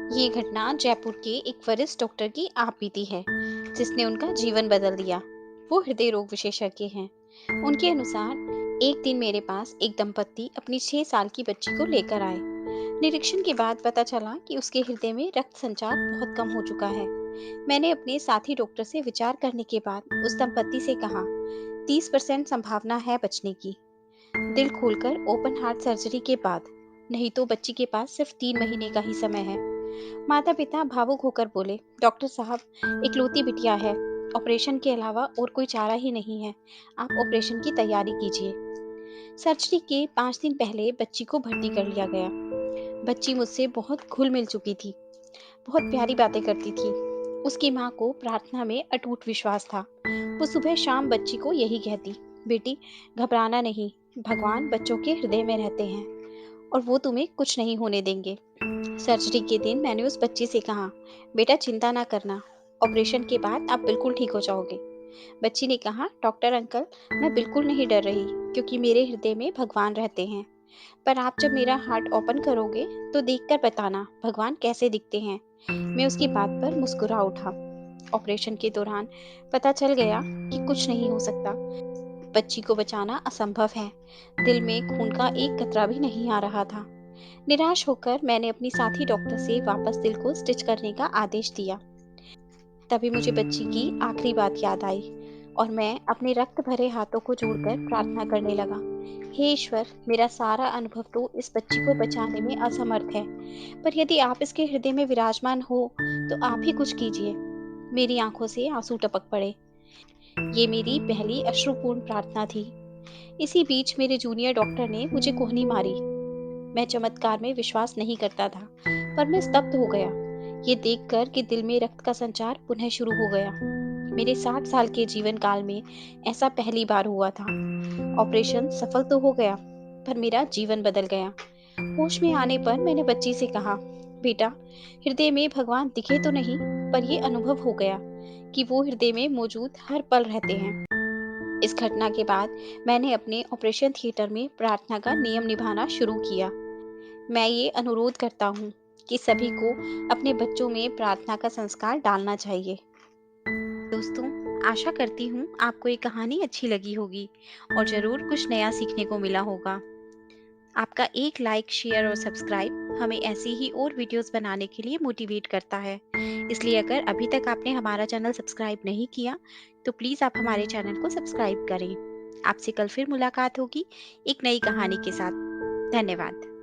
ये घटना जयपुर के एक वरिष्ठ डॉक्टर की आप बीती है, जिसने उनका जीवन बदल दिया। वो हृदय रोग विशेषज्ञ हैं। उनके अनुसार एक दिन मेरे पास एक दंपत्ति अपनी 6 साल की बच्ची को लेकर आए। निरीक्षण के बाद पता चला कि उसके हृदय में रक्त संचार बहुत कम हो चुका है। मैंने अपने साथी डॉक्टर से विचार करने के बाद उस दंपत्ति से कहा, 30% संभावना है बचने की। दिल खोलकर ओपन हार्ट सर्जरी के बाद, नहीं तो बच्ची के पास सिर्फ 3 महीने का ही समय है। माता पिता भावुक होकर बोले, डॉक्टर साहब, इकलौती बिटिया है, ऑपरेशन के अलावा और कोई चारा ही नहीं है, आप ऑपरेशन की तैयारी कीजिए। सर्जरी के 5 दिन पहले बच्ची को भर्ती कर लिया गया। बच्ची मुझसे बहुत घुल मिल चुकी थी, बहुत प्यारी बातें करती थी। उसकी माँ को प्रार्थना में अटूट विश्वास था। वो सुबह शाम बच्ची को यही कहती, बेटी, घबराना नहीं, भगवान बच्चों के हृदय में रहते हैं और वो तुम्हें कुछ नहीं होने देंगे। सर्जरी के दिन मैंने उस बच्चे से कहा, बेटा चिंता ना करना, ऑपरेशन के बाद आप बिल्कुल ठीक हो जाओगे। बच्ची ने कहा, डॉक्टर अंकल, मैं बिल्कुल नहीं डर रही, क्योंकि मेरे हृदय में भगवान रहते हैं। पर आप जब मेरा हार्ट ओपन करोगे तो देखकर बताना भगवान कैसे दिखते हैं। मैं उसकी बात पर मुस्कुरा उठा। ऑपरेशन के दौरान पता चल गया कि कुछ नहीं हो सकता। बच्ची को बचाना असंभव है। दिल में खून का एक कतरा भी नहीं आ रहा था। निराश होकर मैंने अपनी साथी डॉक्टर से वापस दिल को स्टिच करने का आदेश दिया। तभी मुझे बच्ची की आखिरी बात याद आई और मैं अपने रक्त भरे हाथों को जोड़कर प्रार्थना करने लगा। हे ईश्वर, मेरा सारा अनुभव तो इस बच्ची को बचाने में असमर्थ है, पर यदि आप इसके हृदय में विराजमान हो तो आप ही कुछ कीजिए। मेरी आंखों से आंसू टपक पड़े। ये मेरी पहली अश्रुपूर्ण प्रार्थना थी। इसी बीच मेरे जूनियर डॉक्टर ने मुझे कोहनी मारी। मैं चमत्कार में विश्वास नहीं करता था, पर मैं स्तब्ध हो गया, ये देखकर कि दिल में रक्त का संचार पुनः शुरू हो गया। मेरे 60 साल के जीवन काल में ऐसा पहली बार हुआ था। ऑपरेशन सफल तो हो गया, पर मेरा जीवन बदल गया। होश में आने पर मैंने बच्ची से कहा, बेटा, हृदय में भगवान दिखे तो नहीं, पर ये अनुभव हो गया कि वो हृदय में मौजूद हर पल रहते हैं। इस घटना के बाद मैंने अपने ऑपरेशन थिएटर में प्रार्थना का नियम निभाना शुरू किया। मैं ये अनुरोध करता हूँ कि सभी को अपने बच्चों में प्रार्थना का संस्कार डालना चाहिए। दोस्तों, आशा करती हूँ आपको ये कहानी अच्छी लगी होगी और ज़रूर कुछ नया सीखने को मिला होगा। आपका एक लाइक, शेयर और सब्सक्राइब हमें ऐसी ही और वीडियोस बनाने के लिए मोटिवेट करता है। इसलिए अगर अभी तक आपने हमारा चैनल सब्सक्राइब नहीं किया, तो प्लीज़ आप हमारे चैनल को सब्सक्राइब करें। आपसे कल फिर मुलाकात होगी एक नई कहानी के साथ। धन्यवाद।